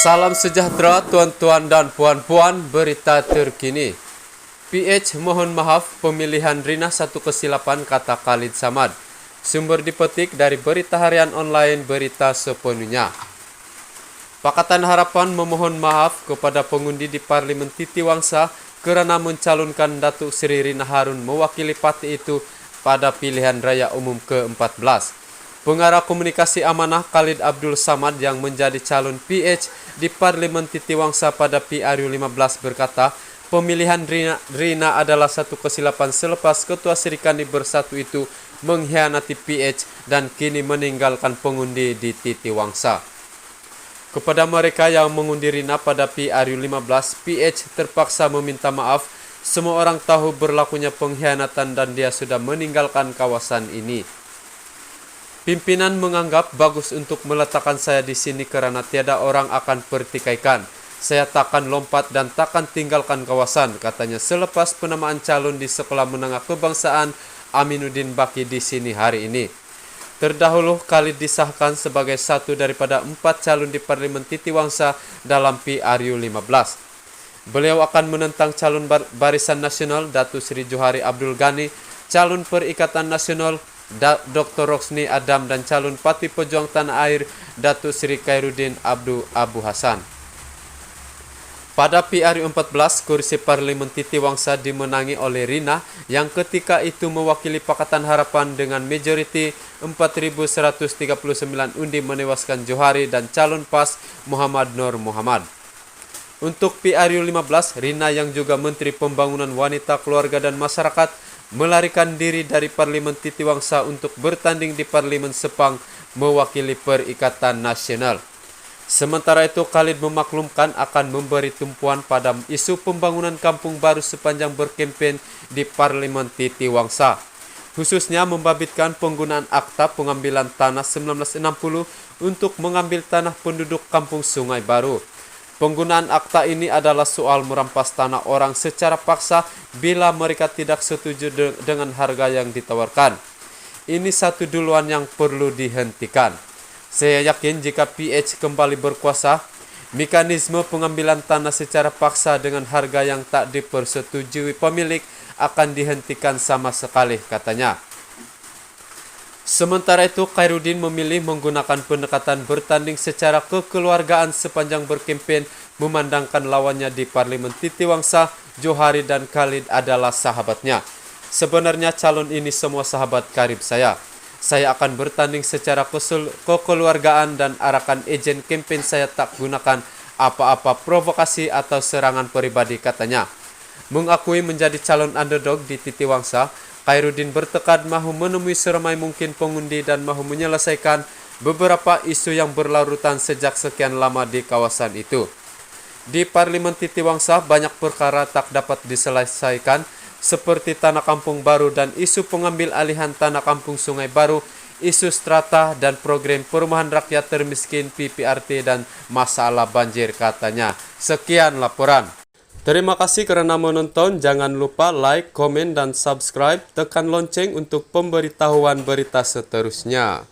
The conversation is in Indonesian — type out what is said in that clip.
Salam sejahtera tuan-tuan dan puan-puan, berita terkini. PH mohon maaf pemilihan Rina satu kesilapan, kata Khalid Samad. Sumber dipetik dari berita harian online Berita Sepenuhnya. Pakatan Harapan memohon maaf kepada pengundi di Parlemen Titiwangsa kerana mencalonkan Datuk Seri Rina Harun mewakili parti itu pada pilihan raya umum ke-14. Pengarah Komunikasi Amanah Khalid Abdul Samad yang menjadi calon PH di Parlemen Titiwangsa pada PRU 15 berkata, pemilihan Rina adalah satu kesilapan selepas Ketua Serikandi Bersatu itu mengkhianati PH dan kini meninggalkan pengundi di Titiwangsa. Kepada mereka yang mengundi Rina pada PRU 15, PH terpaksa meminta maaf. Semua orang tahu berlakunya pengkhianatan dan dia sudah meninggalkan kawasan ini. Pimpinan menganggap bagus untuk meletakkan saya di sini kerana tiada orang akan pertikaikan. Saya takkan lompat dan takkan tinggalkan kawasan, katanya selepas penamaan calon di Sekolah Menengah Kebangsaan Aminuddin Baki di sini hari ini. Terdahulu Khalid disahkan sebagai satu daripada 4 calon di Parlemen Titiwangsa dalam PRU 15. Beliau akan menentang calon Barisan Nasional Datuk Seri Johari Abdul Ghani, calon Perikatan Nasional Dr. Roksni Adam dan calon Parti Pejuang Tanah Air Datuk Seri Khairuddin Abu Hasan. Pada PRU 14, kursi Parlemen Titiwangsa dimenangi oleh Rina yang ketika itu mewakili Pakatan Harapan dengan majoriti 4.139 undi menewaskan Johari dan calon PAS Muhammad Nur Muhammad. Untuk PRU 15, Rina yang juga Menteri Pembangunan Wanita, Keluarga dan Masyarakat melarikan diri dari Parlemen Titiwangsa untuk bertanding di Parlemen Sepang mewakili Perikatan Nasional. Sementara itu, Khalid memaklumkan akan memberi tumpuan pada isu pembangunan kampung baru sepanjang berkempen di Parlemen Titiwangsa, khususnya membabitkan penggunaan Akta Pengambilan Tanah 1960 untuk mengambil tanah penduduk Kampung Sungai Baru. Penggunaan akta ini adalah soal merampas tanah orang secara paksa bila mereka tidak setuju dengan harga yang ditawarkan. Ini satu duluan yang perlu dihentikan. Saya yakin jika PH kembali berkuasa, mekanisme pengambilan tanah secara paksa dengan harga yang tak dipersetujui pemilik akan dihentikan sama sekali, katanya. Sementara itu, Khairuddin memilih menggunakan pendekatan bertanding secara kekeluargaan sepanjang berkempen, memandangkan lawannya di Parlemen Titiwangsa, Johari dan Khalid adalah sahabatnya. Sebenarnya calon ini semua sahabat karib saya. Saya akan bertanding secara kekeluargaan dan arahkan ejen kempen saya tak gunakan apa-apa provokasi atau serangan pribadi, katanya. Mengakui menjadi calon underdog di Titiwangsa, Khairuddin bertekad mahu menemui seramai mungkin pengundi dan mahu menyelesaikan beberapa isu yang berlarutan sejak sekian lama di kawasan itu. Di Parlemen Titiwangsa banyak perkara tak dapat diselesaikan seperti tanah kampung baru dan isu pengambil alihan tanah kampung Sungai Baru, isu strata dan program perumahan rakyat termiskin PPRT dan masalah banjir, katanya. Sekian laporan. Terima kasih kerana menonton. Jangan lupa like, komen dan subscribe. Tekan lonceng untuk pemberitahuan berita seterusnya.